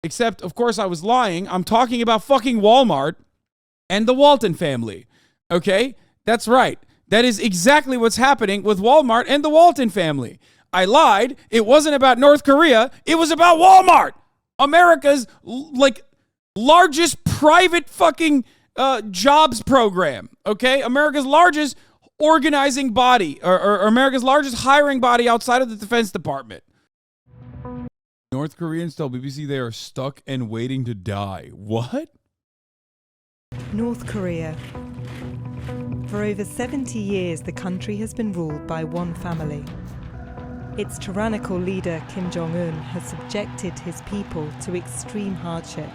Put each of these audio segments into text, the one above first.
Except, of course, I was lying. I'm talking about fucking Walmart and the Walton family. Okay? That's right. That is exactly what's happening with Walmart and the Walton family. I lied. It wasn't about North Korea. It was about Walmart. America's, largest private fucking jobs program. Okay? America's largest organizing body, or America's largest hiring body outside of the Defense Department. North Koreans tell BBC they are stuck and waiting to die. What? North Korea. For over 70 years, the country has been ruled by one family. Its tyrannical leader, Kim Jong-un, has subjected his people to extreme hardship.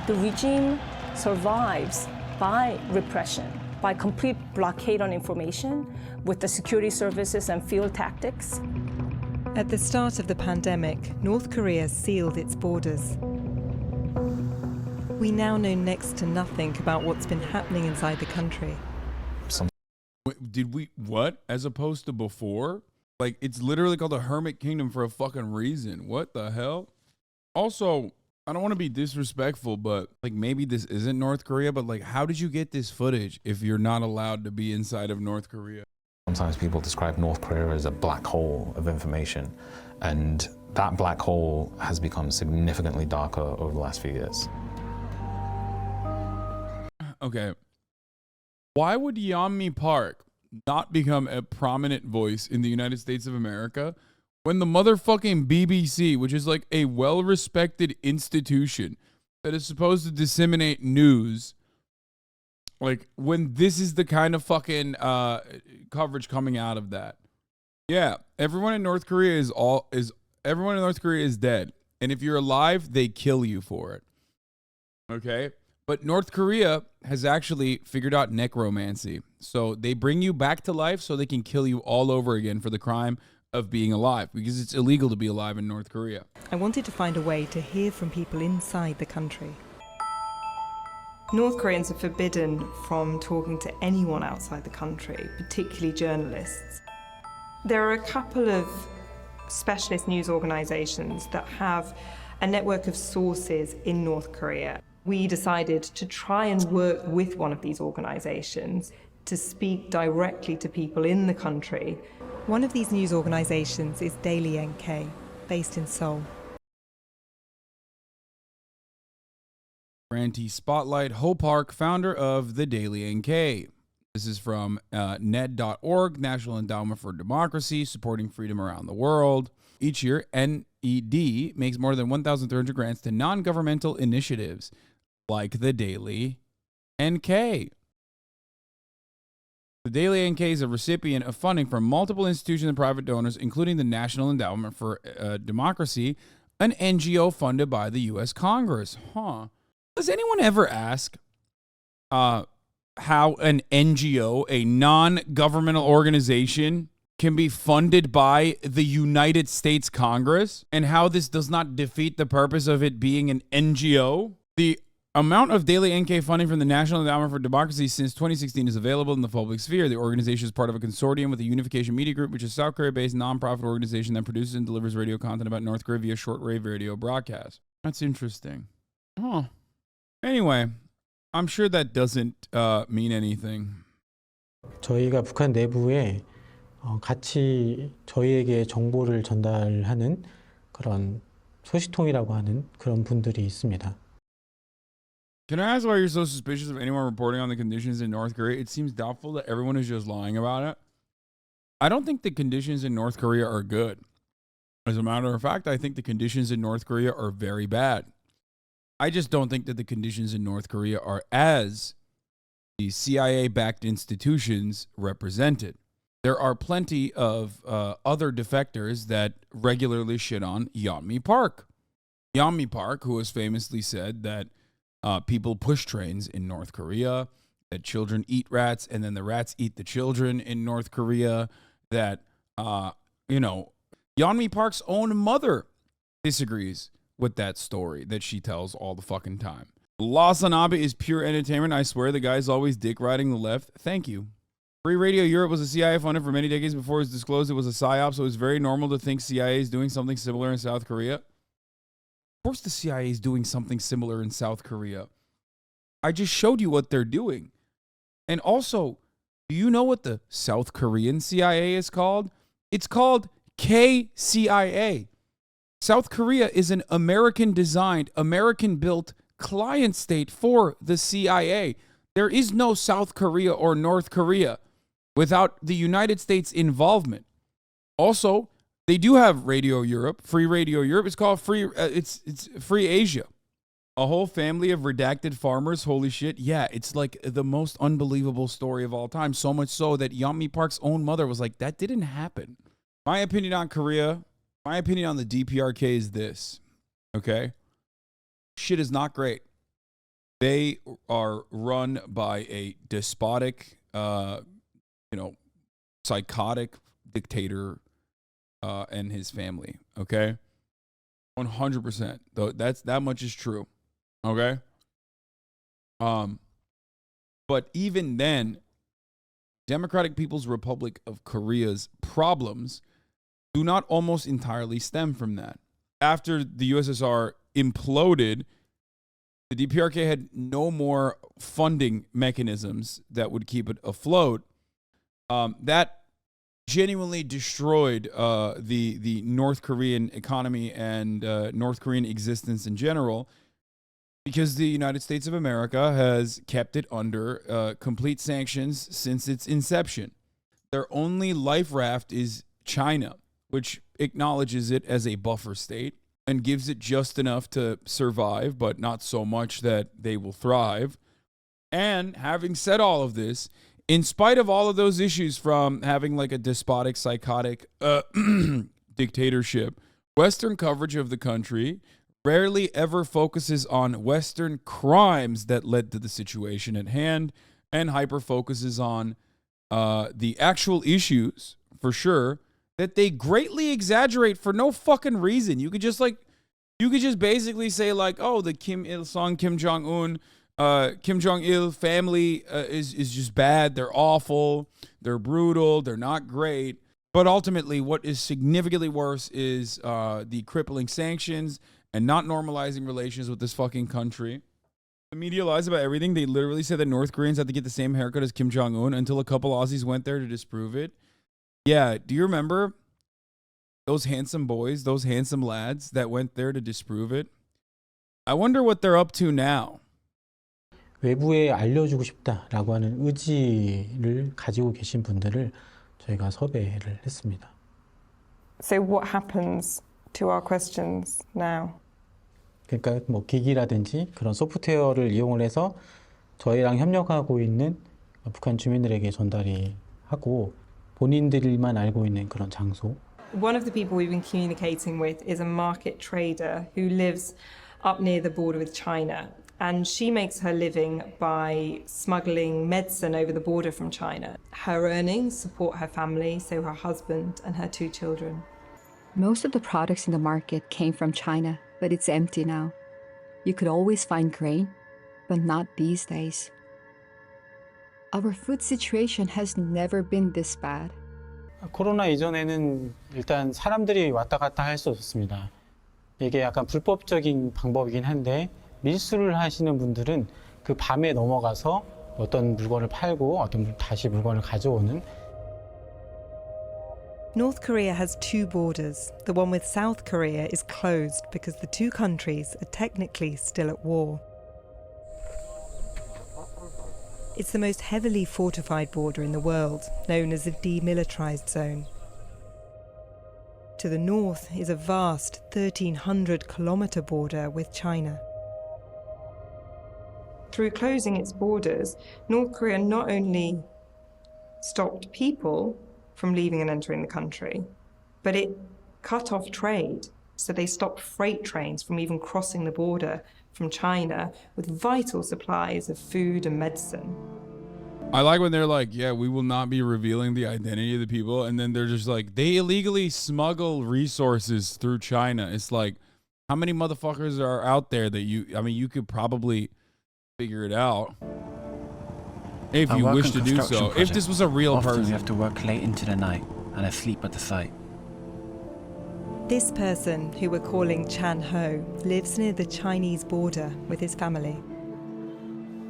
The regime survives by repression, by complete blockade on information, with the security services and field tactics. At the start of the pandemic, North Korea sealed its borders. We now know next to nothing about what's been happening inside the country. Did we, what? As opposed to before? Like, it's literally called a hermit kingdom for a fucking reason. What the hell? Also, I don't want to be disrespectful, but like maybe this isn't North Korea, but like how did you get this footage if you're not allowed to be inside of North Korea? Sometimes people describe North Korea as a black hole of information, and that black hole has become significantly darker over the last few years. Okay. Why would Yeonmi Park not become a prominent voice in the United States of America when the motherfucking BBC, which is like a well-respected institution that is supposed to disseminate news, like when this is the kind of fucking coverage coming out of that? Yeah, everyone in North Korea is dead, and if you're alive, they kill you for it. Okay, but North Korea has actually figured out necromancy, so they bring you back to life so they can kill you all over again for the crime of being alive, because it's illegal to be alive in North Korea. I wanted to find a way to hear from people inside the country. North Koreans are forbidden from talking to anyone outside the country, particularly journalists. There are a couple of specialist news organizations that have a network of sources in North Korea. We decided to try and work with one of these organizations to speak directly to people in the country. One of these news organizations is Daily NK, based in Seoul. Grantee Spotlight Ho Park, founder of the Daily NK. This is from NED.org, National Endowment for Democracy, supporting freedom around the world. Each year, NED makes more than 1,300 grants to non-governmental initiatives like the Daily NK. The Daily NK is a recipient of funding from multiple institutions and private donors, including the National Endowment for Democracy, an NGO funded by the U.S. Congress. Does anyone ever ask how an NGO, a non-governmental organization, can be funded by the United States Congress, and how this does not defeat the purpose of it being an NGO? The amount of Daily NK funding from the National Endowment for Democracy since 2016 is available in the public sphere. The organization is part of a consortium with the Unification Media Group, which is a South Korea-based nonprofit organization that produces and delivers radio content about North Korea via shortwave radio broadcast. That's interesting. Anyway, I'm sure that doesn't mean anything. 저희가 북한 내부에 같이 저희에게 정보를 전달하는 그런 소식통이라고 하는 그런 분들이 있습니다. Can I ask why you're so suspicious of anyone reporting on the conditions in North Korea? It seems doubtful that everyone is just lying about it. I don't think the conditions in North Korea are good. As a matter of fact, I think the conditions in North Korea are very bad. I just don't think that the conditions in North Korea are as the CIA-backed institutions represented. There are plenty of other defectors that regularly shit on Yeonmi Park. Yeonmi Park, who has famously said that people push trains in North Korea, that children eat rats, and then the rats eat the children in North Korea, that, Yeonmi Park's own mother disagrees with that story that she tells all the fucking time. Hasanabi is pure entertainment. I swear the guy's always dick riding the left. Thank you. Free Radio Europe was a CIA funded for many decades before it was disclosed it was a psyop, so it's very normal to think CIA is doing something similar in South Korea. course the CIA is doing something similar in South Korea. I just showed you what they're doing. And also, do you know what the South Korean CIA is called? It's called KCIA. South Korea is an American-designed, American-built client state for the CIA. There is no South Korea or North Korea without the United States involvement. Also, they do have Radio Europe, Free Radio Europe. It's called it's Free Asia. A whole family of redacted farmers. Holy shit. Yeah, it's like the most unbelievable story of all time. So much so that Yeonmi Park's own mother was like, that didn't happen. My opinion on Korea, my opinion on the DPRK is this, okay? Shit is not great. They are run by a despotic, psychotic dictator and his family, okay? 100%. Though that much is true, okay? But even then, Democratic People's Republic of Korea's problems do not almost entirely stem from that. After the USSR imploded, the DPRK had no more funding mechanisms that would keep it afloat. That genuinely destroyed the North Korean economy and North Korean existence in general, because the United States of America has kept it under complete sanctions since its inception. Their only life raft is China, which acknowledges it as a buffer state and gives it just enough to survive, but not so much that they will thrive. And having said all of this, in spite of all of those issues from having like a despotic, psychotic dictatorship, Western coverage of the country rarely ever focuses on Western crimes that led to the situation at hand, and hyper focuses on the actual issues, for sure, that they greatly exaggerate for no fucking reason. You could just basically say like, oh, the Kim Il-sung, Kim Jong-un, Kim Jong-il family is just bad. They're awful. They're brutal. They're not great. But ultimately, what is significantly worse is the crippling sanctions and not normalizing relations with this fucking country. The media lies about everything. They literally said that North Koreans had to get the same haircut as Kim Jong-un until a couple Aussies went there to disprove it. Yeah, do you remember those handsome boys, those handsome lads that went there to disprove it? I wonder what they're up to now. 외부에 알려주고 싶다라고 하는 의지를 가지고 계신 분들을 저희가 섭외를 했습니다. So what happens to our questions now? 그러니까 뭐 기기라든지 그런 소프트웨어를 이용을 해서 저희랑 협력하고 있는 북한 주민들에게 전달이 하고 본인들만 알고 있는 그런 장소. One of the people we've been communicating with is a market trader who lives up near the border with China. And she makes her living by smuggling medicine over the border from China. Her earnings support her family, so her husband and her 2 children. Most of the products in the market came from China, but it's empty now. You could always find grain, but not these days. Our food situation has never been this bad. 코로나 이전에는 일단 사람들이 왔다 갔다 할 수 없었습니다. 이게 약간 불법적인 방법이긴 한데 밀수를 하시는 분들은 그 밤에 넘어가서 어떤 물건을 팔고 어떤 다시 물건을 가져오는. North Korea has 2 borders. The one with South Korea is closed because the 2 countries are technically still at war. It's the most heavily fortified border in the world, known as a demilitarized zone. To the north is a vast 1,300-kilometer border with China. Through closing its borders, North Korea not only stopped people from leaving and entering the country, but it cut off trade. So they stopped freight trains from even crossing the border from China with vital supplies of food and medicine. I like when they're like, yeah, we will not be revealing the identity of the people. And then they're just like, they illegally smuggle resources through China. It's like, how many motherfuckers are out there that you could probably figure it out if you wish to do so. If this was a real person. We have to work late into the night and I sleep at the site. This person, who we're calling Chan Ho, lives near the Chinese border with his family.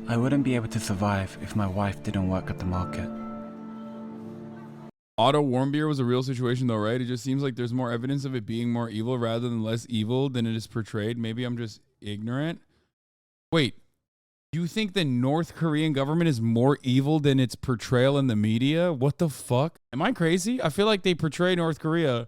I wouldn't be able to survive if my wife didn't work at the market. Otto Warmbier was a real situation though, right? It just seems like there's more evidence of it being more evil rather than less evil than it is portrayed. Maybe I'm just ignorant. Wait, you think the North Korean government is more evil than its portrayal in the media? What the fuck? Am I crazy? I feel like they portray North Korea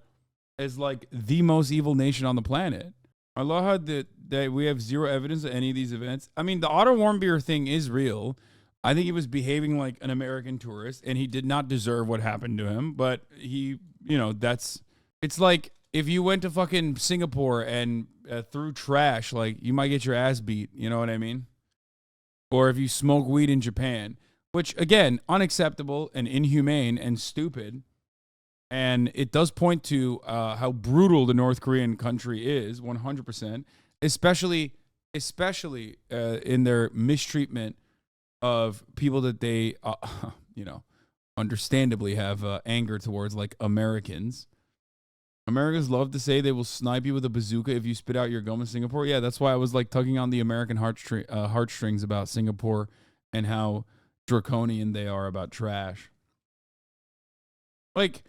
as like the most evil nation on the planet. I love how that we have zero evidence of any of these events. I mean, the Otto Warmbier thing is real. I think he was behaving like an American tourist, and he did not deserve what happened to him. But he, it's like if you went to fucking Singapore and threw trash, like you might get your ass beat. You know what I mean? Or if you smoke weed in Japan, which again, unacceptable and inhumane and stupid. And it does point to how brutal the North Korean country is, 100%, especially in their mistreatment of people that they, understandably have anger towards, like Americans. Americans love to say they will snipe you with a bazooka if you spit out your gum in Singapore. Yeah, that's why I was like tugging on the American heartstrings about Singapore and how draconian they are about trash. Like,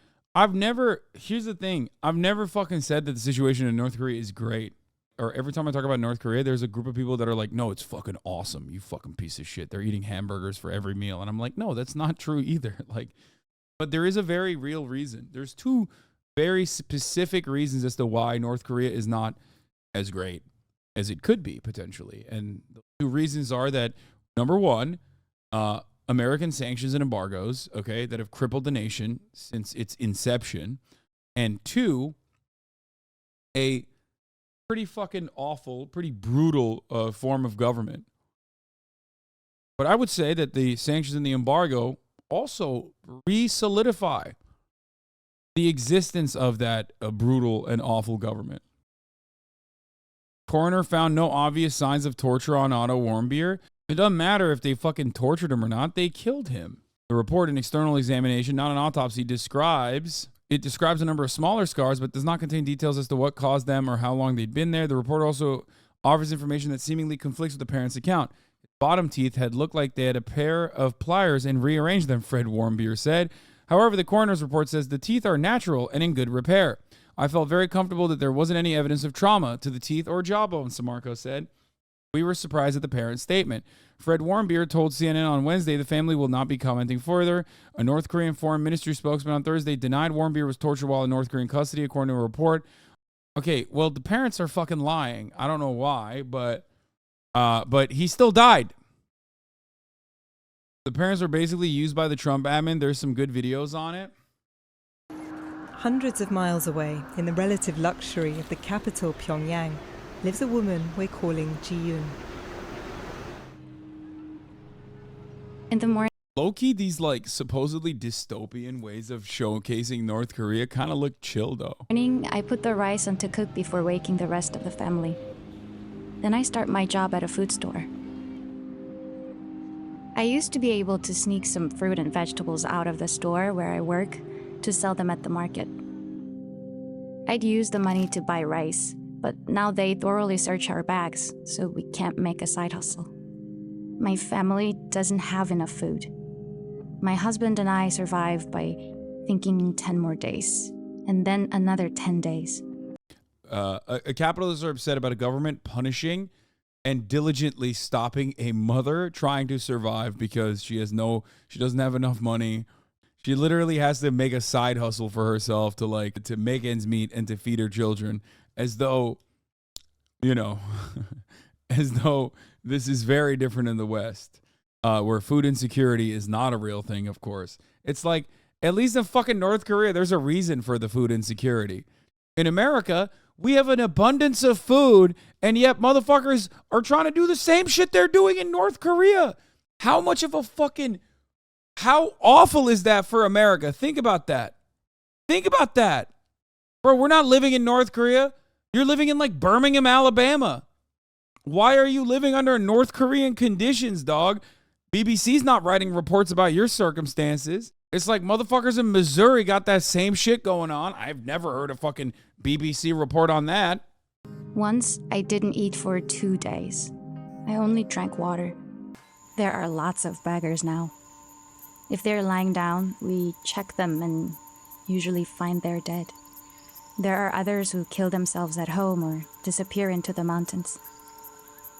here's the thing. I've never fucking said that the situation in North Korea is great. Or every time I talk about North Korea, there's a group of people that are like, no, it's fucking awesome. You fucking piece of shit. They're eating hamburgers for every meal. And I'm like, no, that's not true either. Like, but there is a very real reason. There's two very specific reasons as to why North Korea is not as great as it could be potentially. And the two reasons are that, number one, American sanctions and embargoes, okay, that have crippled the nation since its inception. And two, a pretty fucking awful, pretty brutal form of government. But I would say that the sanctions and the embargo also re-solidify the existence of that brutal and awful government. Coroner found no obvious signs of torture on Otto Warmbier. It doesn't matter if they fucking tortured him or not. They killed him. The report, an external examination, not an autopsy, describes a number of smaller scars, but does not contain details as to what caused them or how long they'd been there. The report also offers information that seemingly conflicts with the parents' account. His bottom teeth had looked like they had a pair of pliers and rearranged them, Fred Warmbier said. However, the coroner's report says the teeth are natural and in good repair. I felt very comfortable that there wasn't any evidence of trauma to the teeth or jawbone, Samarco said. We were surprised at the parents' statement. Fred Warmbier told CNN on Wednesday the family will not be commenting further. A North Korean Foreign Ministry spokesman on Thursday denied Warmbier was tortured while in North Korean custody, according to a report. Okay, well, the parents are fucking lying. I don't know why, but he still died. The parents were basically used by the Trump admin. There's some good videos on it. Hundreds of miles away, in the relative luxury of the capital, Pyongyang, lives a woman we're calling Ji-yoon. In the morning, Low-key, these like supposedly dystopian ways of showcasing North Korea kind of look chill though. I put the rice on to cook before waking the rest of the family. Then I start my job at a food store. I used to be able to sneak some fruit and vegetables out of the store where I work to sell them at the market. I'd use the money to buy rice, but now they thoroughly search our bags, so we can't make a side hustle. My family doesn't have enough food. My husband and I survive by thinking 10 more days, and then another 10 days. Capitalists are upset about a government punishing and diligently stopping a mother trying to survive because she doesn't have enough money. She literally has to make a side hustle for herself to make ends meet and to feed her children, as though, as though this is very different in the West, where food insecurity is not a real thing, of course. It's like, at least in fucking North Korea, there's a reason for the food insecurity. In America, we have an abundance of food, and yet motherfuckers are trying to do the same shit they're doing in North Korea. How awful is that for America? Think about that. Bro, we're not living in North Korea. You're living in like Birmingham, Alabama. Why are you living under North Korean conditions, dog? BBC's not writing reports about your circumstances. It's like motherfuckers in Missouri got that same shit going on. I've never heard a fucking BBC report on that. Once, I didn't eat for 2 days. I only drank water. There are lots of beggars now. If they're lying down, we check them and usually find they're dead. There are others who kill themselves at home or disappear into the mountains.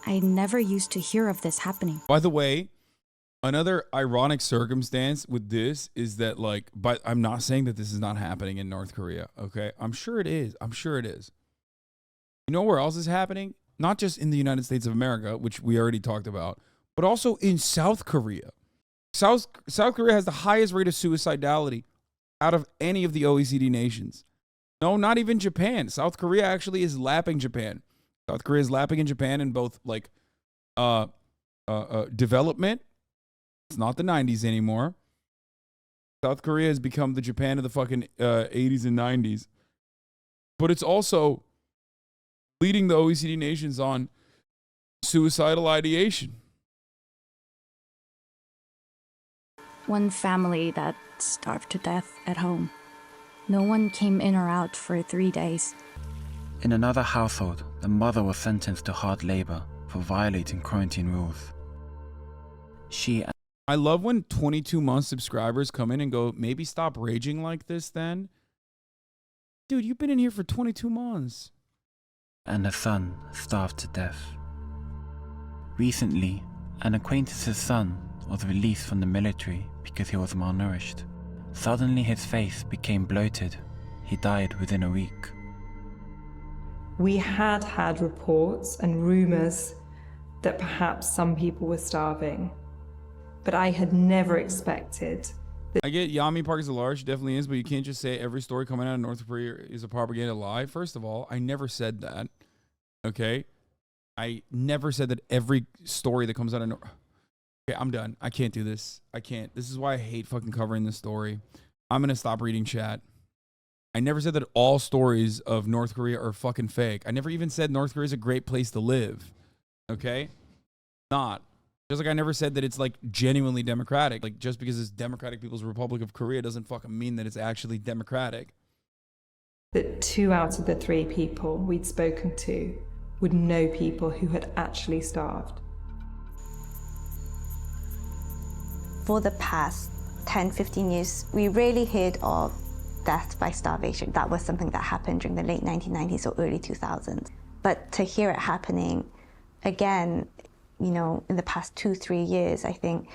I never used to hear of this happening. By the way, another ironic circumstance with this is that, like, but I'm not saying that this is not happening in North Korea, okay? I'm sure it is. I'm sure it is. You know where else is happening? Not just in the United States of America, which we already talked about, but also in South Korea. South Korea has the highest rate of suicidality out of any of the OECD nations. No, not even Japan. South Korea actually is lapping Japan. South Korea is lapping in Japan in both, like, development. It's not the 90s anymore. South Korea has become the Japan of the fucking 80s and 90s. But it's also leading the OECD nations on suicidal ideation. One family that starved to death at home. No one came in or out for 3 days. In another household, the mother was sentenced to hard labor for violating quarantine rules. I love when 22-month subscribers come in and go, maybe stop raging like this then. Dude, you've been in here for 22 months. And her son starved to death. Recently, an acquaintance's son was released from the military because he was malnourished. Suddenly his face became bloated. He died within a week. We had reports and rumours that perhaps some people were starving, but I had never expected that. I get Yami Park is a large, definitely is, but you can't just say every story coming out of North Korea is a propaganda lie. First of all, I never said that. Okay? I never said that every story that comes out of North. Okay, I'm done. I can't do this. I can't. This is why I hate fucking covering this story. I'm going to stop reading chat. I never said that all stories of North Korea are fucking fake. I never even said North Korea is a great place to live. Okay? Not. Just like I never said that it's like genuinely democratic. Like just because it's Democratic People's Republic of Korea doesn't fucking mean that it's actually democratic. That 2 out of the 3 people we'd spoken to would know people who had actually starved. For the past 10, 15 years, we rarely heard of death by starvation. That was something that happened during the late 1990s or early 2000s. But to hear it happening again, you know, in the past 2-3 years, I think,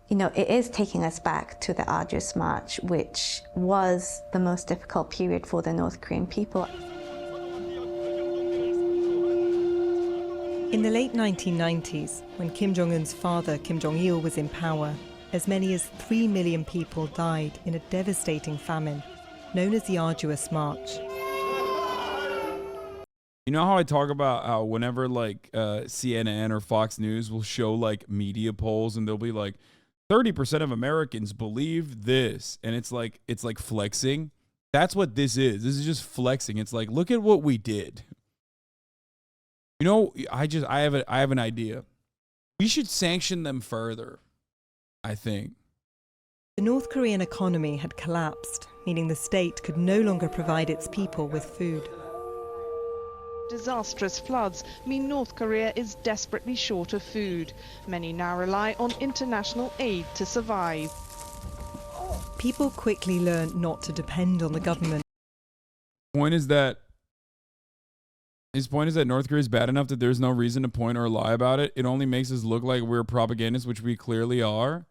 you know, it is taking us back to the arduous march, which was the most difficult period for the North Korean people. In the late 1990s, when Kim Jong-un's father, Kim Jong-il, was in power, as many as 3 million people died in a devastating famine, known as the Arduous March. You know how I talk about how whenever like CNN or Fox News will show like media polls and they'll be like 30% of Americans believe this, and it's like flexing. That's what this is. This is just flexing. It's like, look at what we did. You know, I have an idea. We should sanction them further, I think. The North Korean economy had collapsed, meaning the state could no longer provide its people with food. Disastrous floods mean North Korea is desperately short of food. Many now rely on international aid to survive. People quickly learned not to depend on the government. His point is that North Korea is bad enough that there's no reason to point or lie about it. It only makes us look like we're propagandists, which we clearly are.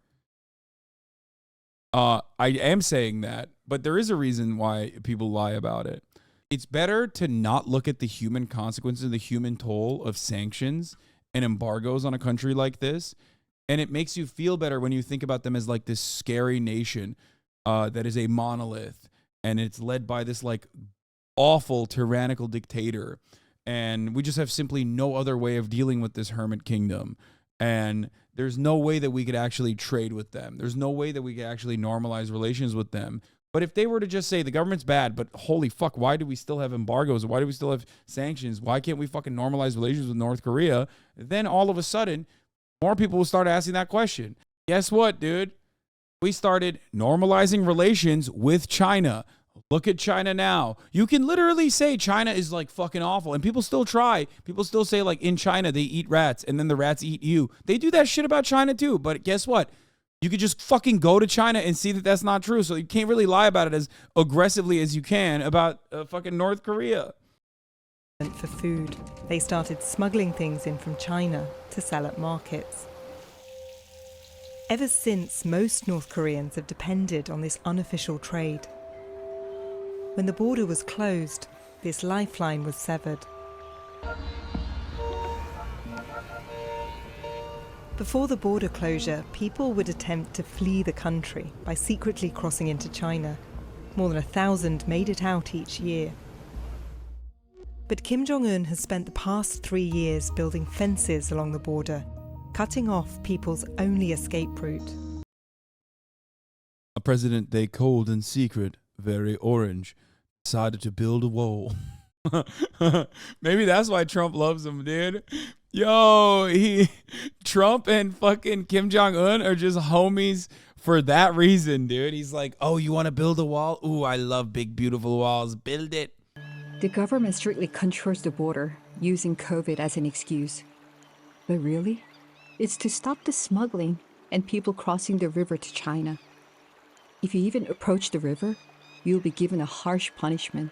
I am saying that, but there is a reason why people lie about it. It's better to not look at the human consequences, the human toll of sanctions and embargoes on a country like this. And it makes you feel better when you think about them as like this scary nation that is a monolith. And it's led by this like awful tyrannical dictator. And we just have simply no other way of dealing with this hermit kingdom. And there's no way that we could actually trade with them. There's no way that we could actually normalize relations with them. But if they were to just say the government's bad, but holy fuck, why do we still have embargoes? Why do we still have sanctions? Why can't we fucking normalize relations with North Korea? Then all of a sudden, more people will start asking that question. Guess what, dude? We started normalizing relations with China. Look at China now. You can literally say China is like fucking awful, and people still try. People still say like in China they eat rats and then the rats eat you. They do that shit about China too, but guess what? You could just fucking go to China and see that that's not true. So you can't really lie about it as aggressively as you can about fucking North Korea. For food, they started smuggling things in from China to sell at markets. Ever since, most North Koreans have depended on this unofficial trade. When the border was closed, this lifeline was severed. Before the border closure, people would attempt to flee the country by secretly crossing into China. More than 1,000 made it out each year. But Kim Jong-un has spent the past 3 years building fences along the border, cutting off people's only escape route. A president they cold and secret, very orange, decided to build a wall. Maybe that's why Trump loves him, dude. Yo, Trump and fucking Kim Jong-un are just homies for that reason, dude. He's like, oh, you want to build a wall? Ooh, I love big, beautiful walls. Build it. The government strictly controls the border, using COVID as an excuse. But really, it's to stop the smuggling and people crossing the river to China. If you even approach the river, you'll be given a harsh punishment.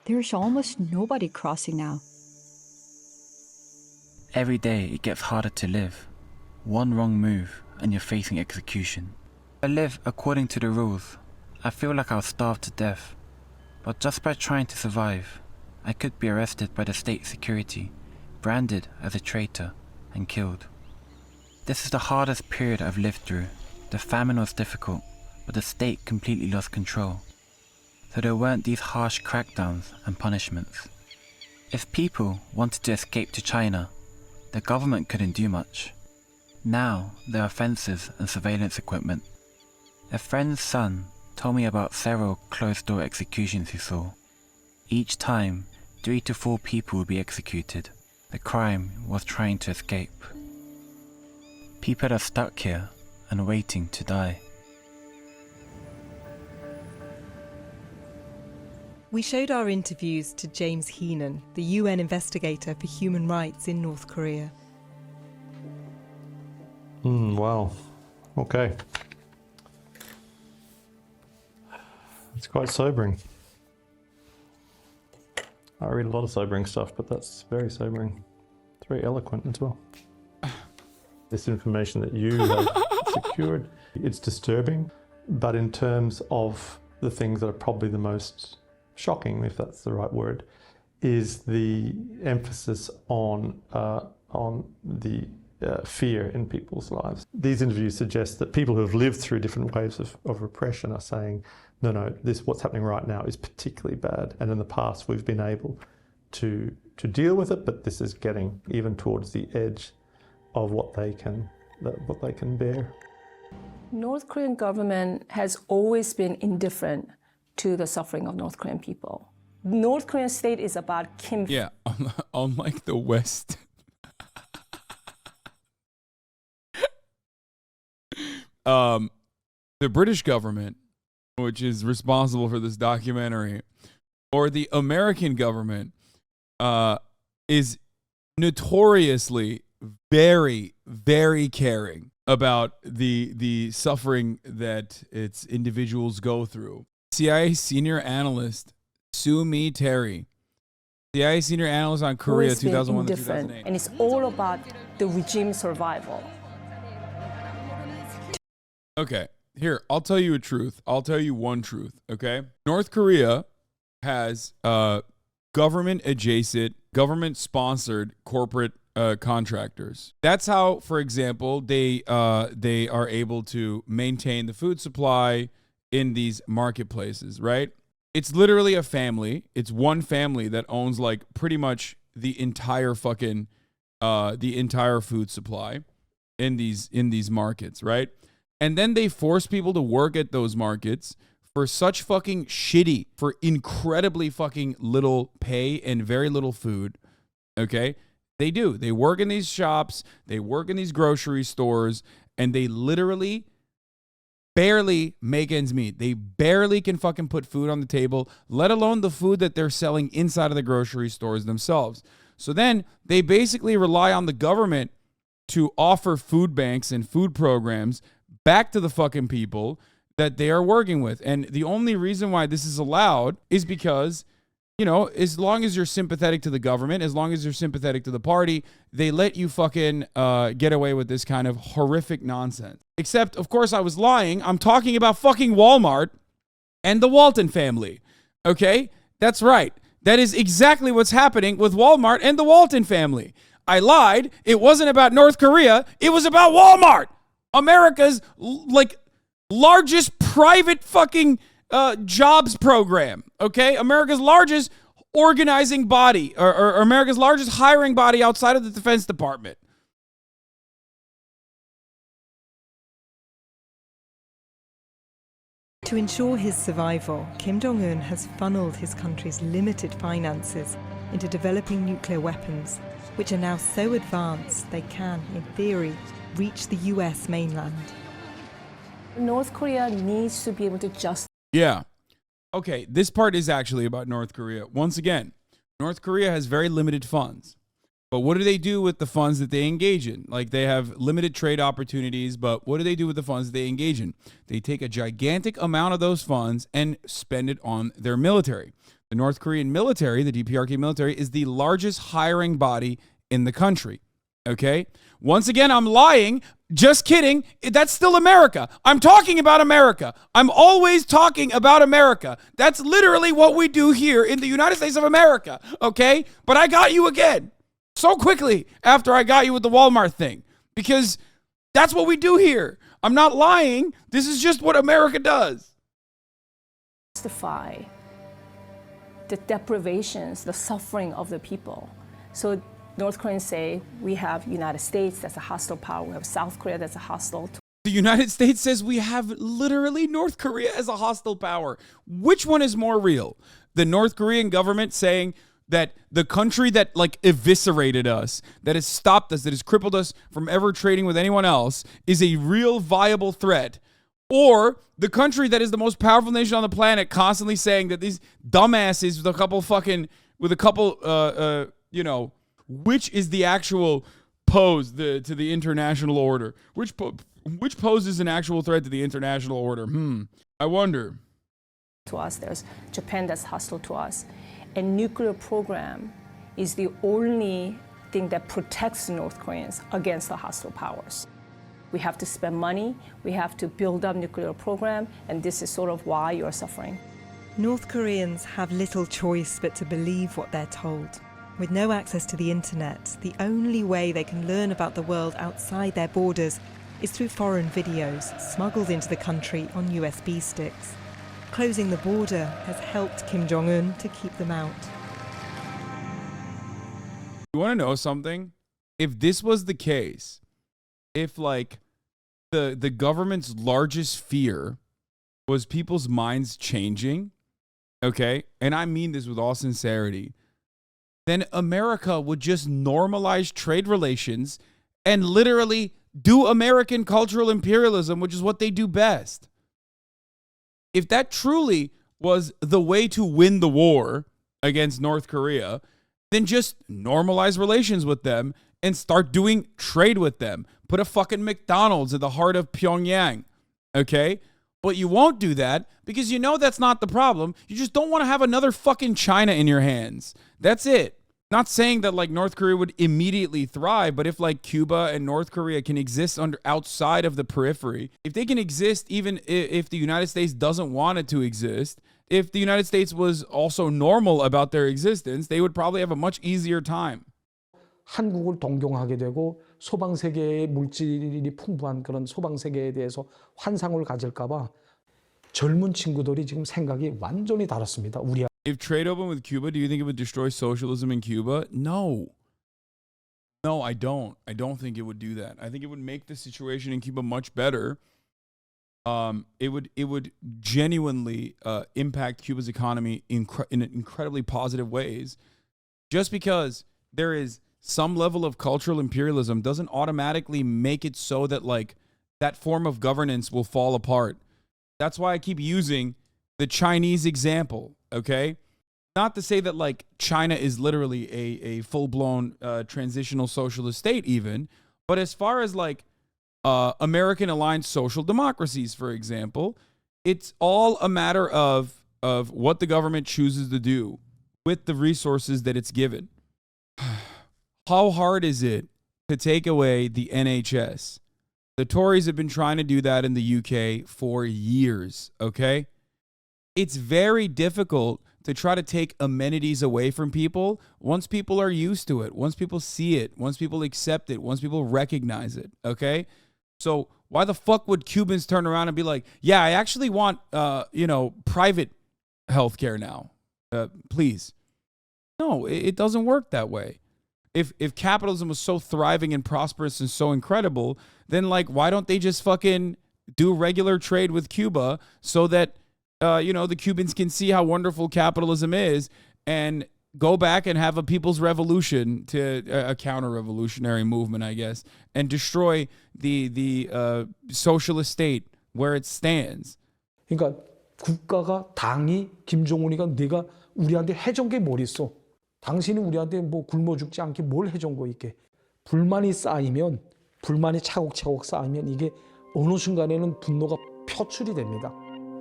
There's almost nobody crossing now. Every day it gets harder to live. One wrong move and you're facing execution. I live according to the rules. I feel like I'll starve to death. But just by trying to survive, I could be arrested by the state security, branded as a traitor, and killed. This is the hardest period I've lived through. The famine was difficult, but the state completely lost control. So there weren't these harsh crackdowns and punishments. If people wanted to escape to China, the government couldn't do much. Now there are fences and surveillance equipment. A friend's son told me about several closed-door executions he saw. Each time, 3 to 4 people would be executed. The crime was trying to escape. People are stuck here and waiting to die. We showed our interviews to James Heenan, the UN investigator for human rights in North Korea. Wow. Okay. It's quite sobering. I read a lot of sobering stuff, but that's very sobering. It's very eloquent as well. This information that you have secured, it's disturbing, but in terms of the things that are probably the most shocking, if that's the right word, is the emphasis on the fear in people's lives. These interviews suggest that people who have lived through different waves of repression are saying, no, this what's happening right now is particularly bad. And in the past, we've been able to deal with it, but this is getting even towards the edge of what they can bear. North Korean government has always been indifferent to the suffering of North Korean people. North Korean state is about Kim. Yeah, unlike the West. The British government, which is responsible for this documentary, or the American government, is notoriously very, very caring about the suffering that its individuals go through. CIA senior analyst Sue Mi Terry, CIA senior analyst on Korea 2001 to 2008. And it's all about the regime survival. Okay, here, I'll tell you a truth. I'll tell you one truth, okay? North Korea has government-adjacent, government-sponsored corporate contractors. That's how, for example, they are able to maintain the food supply in these marketplaces, right? It's literally a family. It's one family that owns like pretty much the entire fucking the entire food supply in these markets, right? And then they force people to work at those markets for such fucking shitty, for incredibly fucking little pay and very little food. Okay? They do. They work in these shops, they work in these grocery stores, and they literally barely make ends meet. They barely can fucking put food on the table, let alone the food that they're selling inside of the grocery stores themselves. So then they basically rely on the government to offer food banks and food programs back to the fucking people that they are working with. And the only reason why this is allowed is because, you know, as long as you're sympathetic to the government, as long as you're sympathetic to the party, they let you fucking get away with this kind of horrific nonsense. Except, of course, I was lying. I'm talking about fucking Walmart and the Walton family. Okay? That's right. That is exactly what's happening with Walmart and the Walton family. I lied. It wasn't about North Korea. It was about Walmart. America's largest private fucking jobs program. Okay? America's largest organizing body or America's largest hiring body outside of the Defense Department. To ensure his survival, Kim Jong-un has funneled his country's limited finances into developing nuclear weapons, which are now so advanced they can, in theory, reach the US mainland. North Korea needs to be able to just... Yeah. Okay, this part is actually about North Korea. Once again, North Korea has very limited funds. But what do they do with the funds that they engage in? Like, they have limited trade opportunities, but what do they do with the funds that they engage in? They take a gigantic amount of those funds and spend it on their military. The North Korean military, the DPRK military, is the largest hiring body in the country. Okay? Once again, I'm lying. Just kidding. That's still America. I'm talking about America. I'm always talking about America. That's literally what we do here in the United States of America. Okay? But I got you again. So quickly after I got you with the Walmart thing, because that's what we do here. I'm not lying. This is just what America does. Justify the deprivations, the suffering of the people. So North Koreans say we have United States that's a hostile power. We have South Korea that's a hostile. The United States says we have literally North Korea as a hostile power. Which one is more real? The North Korean government saying that the country that eviscerated us, that has stopped us, that has crippled us from ever trading with anyone else is a real viable threat, or the country that is the most powerful nation on the planet constantly saying that these dumbasses with a couple which is the actual pose to the international order? Which poses an actual threat to the international order? I wonder. To us, there's Japan that's hostile to us. And nuclear program is the only thing that protects North Koreans against the hostile powers. We have to spend money, we have to build up nuclear program, and this is sort of why you're suffering. North Koreans have little choice but to believe what they're told. With no access to the internet, the only way they can learn about the world outside their borders is through foreign videos smuggled into the country on USB sticks. Closing the border has helped Kim Jong-un to keep them out. You want to know something? If this was the case, if the government's largest fear was people's minds changing, okay, and I mean this with all sincerity, then America would just normalize trade relations and literally do American cultural imperialism, which is what they do best. If that truly was the way to win the war against North Korea, then just normalize relations with them and start doing trade with them. Put a fucking McDonald's at the heart of Pyongyang, okay? But you won't do that because you know that's not the problem. You just don't want to have another fucking China in your hands. That's it. Not saying that North Korea would immediately thrive, but if Cuba and North Korea can exist outside of the periphery, if they can exist even if the United States doesn't want it to exist, if the United States was also normal about their existence, they would probably have a much easier time. 한국을 동경하게 되고 소방 세계의 물질이 풍부한 그런 소방 세계에 대해서 환상을 가질까 봐 젊은 친구들이 지금 생각이 완전히 다릅니다. 우리 If trade opened with Cuba, do you think it would destroy socialism in Cuba? No. No, I don't. I don't think it would do that. I think it would make the situation in Cuba much better. It would genuinely impact Cuba's economy in incredibly positive ways. Just because there is some level of cultural imperialism doesn't automatically make it so that that form of governance will fall apart. That's why I keep using the Chinese example, okay? Not to say that like China is literally a full-blown transitional socialist state even, but as far as like American-aligned social democracies, for example, it's all a matter of what the government chooses to do with the resources that it's given. How hard is it to take away the NHS? The Tories have been trying to do that in the UK for years, okay? It's very difficult to try to take amenities away from people once people are used to it, once people see it, once people accept it, once people recognize it, okay? So why the fuck would Cubans turn around and be like, yeah, I actually want, private healthcare now, please? No, it doesn't work that way. If capitalism was so thriving and prosperous and so incredible, then like, why don't they just fucking do regular trade with Cuba so that, the Cubans can see how wonderful capitalism is and go back and have a people's revolution, to a counter-revolutionary movement, I guess, and destroy the socialist state where it stands. 그러니까 국가가, 당이, 김정은이가 네가 우리한테 해준 게 뭘 있어? 당신이 우리한테 뭐 굶어 죽지 않게 뭘 해준 거 있게? 불만이 차곡차곡 쌓이면 이게 어느 순간에는 분노가 표출이 됩니다.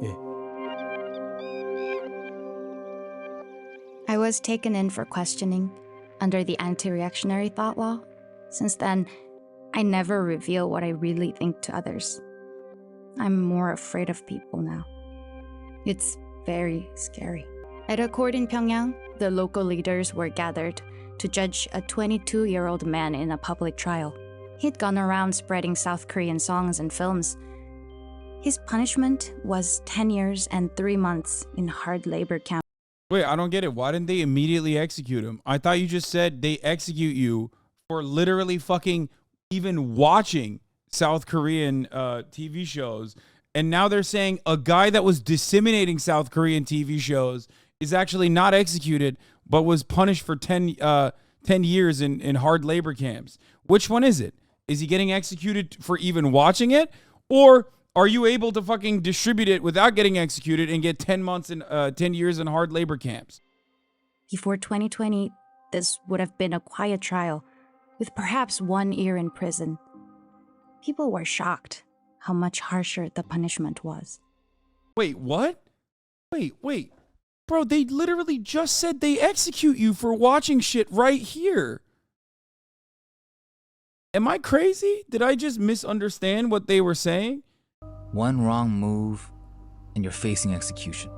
예. I was taken in for questioning under the anti-reactionary thought law. Since then, I never reveal what I really think to others. I'm more afraid of people now. It's very scary. At a court in Pyongyang, the local leaders were gathered to judge a 22-year-old man in a public trial. He'd gone around spreading South Korean songs and films. His punishment was 10 years and 3 months in hard labor camp. Wait, I don't get it. Why didn't they immediately execute him? I thought you just said they execute you for literally fucking even watching South Korean TV shows. And now they're saying a guy that was disseminating South Korean TV shows is actually not executed, but was punished for 10 years in hard labor camps. Which one is it? Is he getting executed for even watching it? Or are you able to fucking distribute it without getting executed and get 10 months and 10 years in hard labor camps? Before 2020, this would have been a quiet trial, with perhaps 1 year in prison. People were shocked how much harsher the punishment was. Wait, what? Wait. Bro, they literally just said they execute you for watching shit right here. Am I crazy? Did I just misunderstand what they were saying? One wrong move and you're facing execution.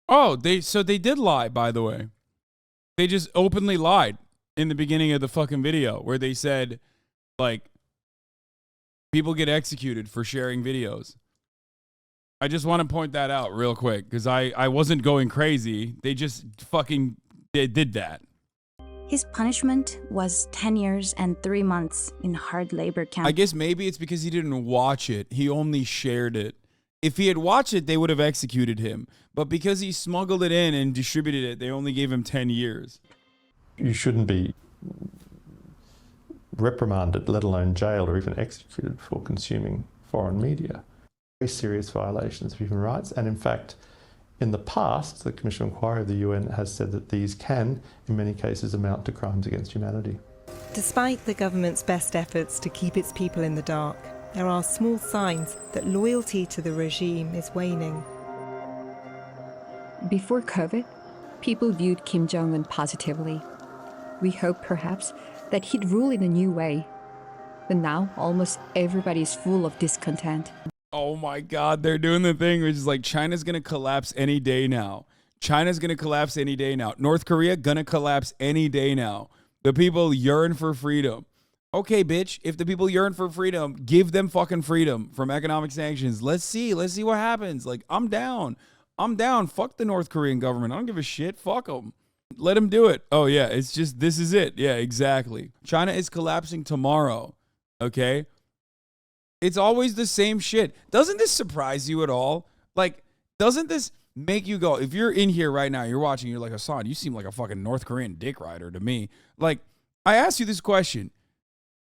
Oh, they did lie, by the way. They just openly lied in the beginning of the fucking video where they said, like, people get executed for sharing videos. I just want to point that out real quick because I wasn't going crazy. They just fucking did that. His punishment was 10 years and 3 months in hard labor camp. I guess maybe it's because he didn't watch it. He only shared it. If he had watched it, they would have executed him. But because he smuggled it in and distributed it, they only gave him 10 years. You shouldn't be reprimanded, let alone jailed or even executed for consuming foreign media. Very serious violations of human rights. And in fact, in the past, the Commission of Inquiry of the UN has said that these can, in many cases, amount to crimes against humanity. Despite the government's best efforts to keep its people in the dark, there are small signs that loyalty to the regime is waning. Before COVID, people viewed Kim Jong-un positively. We hoped perhaps that he'd rule in a new way. But now almost everybody is full of discontent. Oh my God, they're doing the thing which is like China's going to collapse any day now. China's going to collapse any day now. North Korea going to collapse any day now. The people yearn for freedom. Okay, bitch, if the people yearn for freedom, give them fucking freedom from economic sanctions. Let's see what happens. Like, I'm down. Fuck the North Korean government. I don't give a shit. Fuck them. Let them do it. Oh yeah, it's just, this is it. Yeah, exactly. China is collapsing tomorrow. Okay? It's always the same shit. Doesn't this surprise you at all? Like, doesn't this make you go, if you're in here right now, you're watching, you're like, Hasan, you seem like a fucking North Korean dick rider to me. Like, I ask you this question.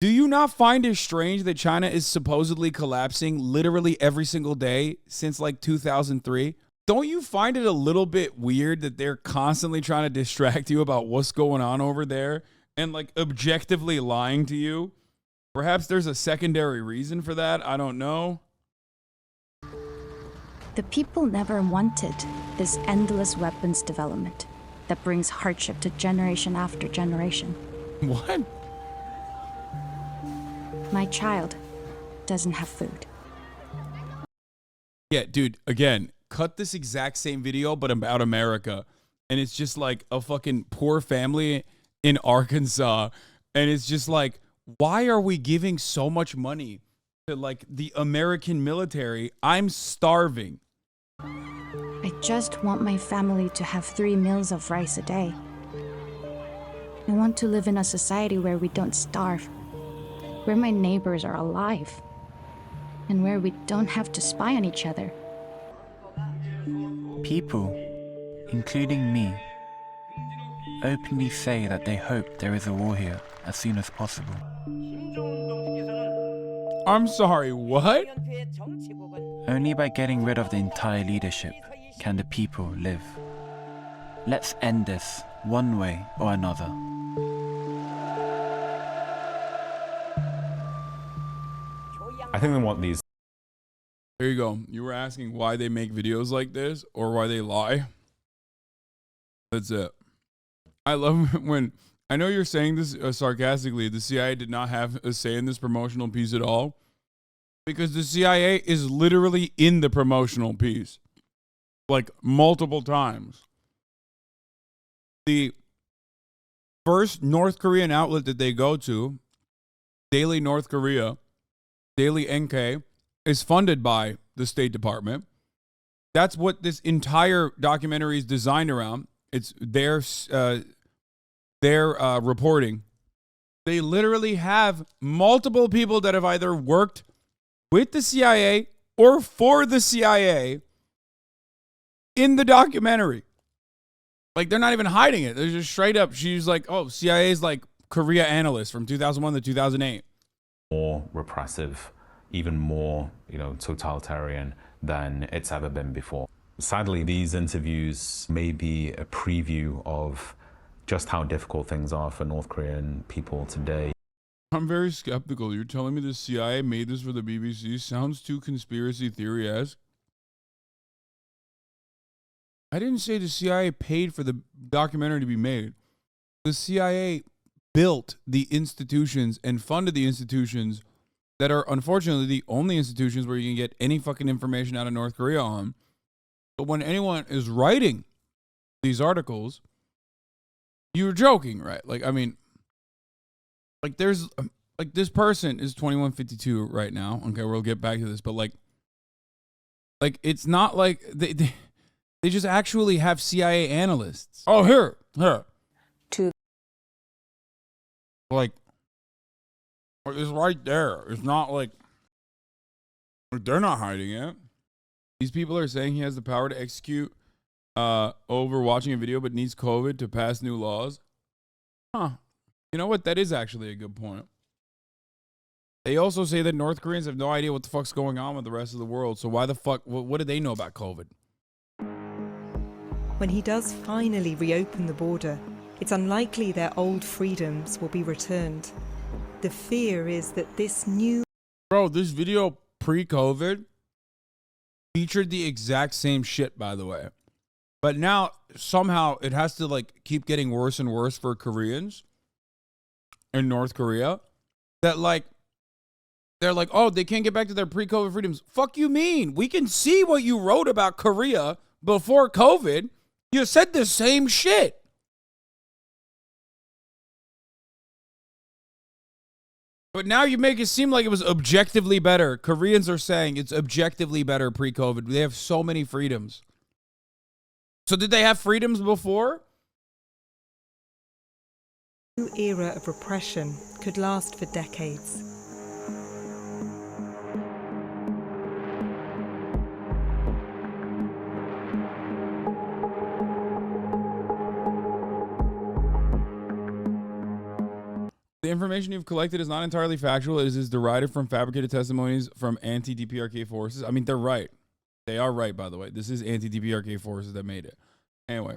Do you not find it strange that China is supposedly collapsing literally every single day since like 2003? Don't you find it a little bit weird that they're constantly trying to distract you about what's going on over there and like objectively lying to you? Perhaps there's a secondary reason for that. I don't know. The people never wanted this endless weapons development that brings hardship to generation after generation. What? My child doesn't have food. Yeah, dude, again, cut this exact same video, but about America. And it's just like a fucking poor family in Arkansas. And it's just like, why are we giving so much money to like the American military? I'm starving. I just want my family to have 3 meals of rice a day. I want to live in a society where we don't starve, where my neighbors are alive, and where we don't have to spy on each other. People, including me, openly say that they hope there is a war here as soon as possible. I'm sorry, what? Only by getting rid of the entire leadership can the people live. Let's end this one way or another. I think they want these. There you go. You were asking why they make videos like this or why they lie. That's it. I love when, I know you're saying this sarcastically, the CIA did not have a say in this promotional piece at all, because the CIA is literally in the promotional piece, like multiple times. The first North Korean outlet that they go to, Daily North Korea, Daily NK, is funded by the State Department. That's what this entire documentary is designed around. It's their reporting. They literally have multiple people that have either worked with the CIA or for the CIA in the documentary. Like, they're not even hiding it. They're just straight up. She's like, oh, CIA's like Korea analyst from 2001 to 2008. More repressive, even more, totalitarian than it's ever been before. Sadly, these interviews may be a preview of just how difficult things are for North Korean people today. I'm very skeptical. You're telling me the CIA made this for the BBC? Sounds too conspiracy theory-esque. I didn't say the CIA paid for the documentary to be made. The CIA built the institutions and funded the institutions that are unfortunately the only institutions where you can get any fucking information out of North Korea on. But when anyone is writing these articles, you're joking, right? Like, I mean, like there's, like this person is 2152 right now. Okay, we'll get back to this, but like it's not like they just actually have CIA analysts. Oh, here. To like, it's right there. It's not like they're not hiding it. These people are saying he has the power to execute over watching a video, but needs COVID to pass new laws. Huh. You know what? That is actually a good point. They also say that North Koreans have no idea what the fuck's going on with the rest of the world. So why the fuck, what do they know about COVID? When he does finally reopen the border, it's unlikely their old freedoms will be returned. The fear is that this new... Bro, this video pre-COVID featured the exact same shit, by the way. But now, somehow, it has to, like, keep getting worse and worse for Koreans in North Korea. That, like, they're like, oh, they can't get back to their pre-COVID freedoms. Fuck you mean? We can see what you wrote about Korea before COVID. You said the same shit. But now you make it seem like it was objectively better. Koreans are saying it's objectively better pre-COVID. They have so many freedoms. So did they have freedoms before? New era of repression could last for decades. information you've collected is not entirely factual. It is derived from fabricated testimonies from anti-DPRK forces. I mean, they're right. They are right, by the way. This is anti-DPRK forces that made it. Anyway,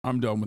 I'm done with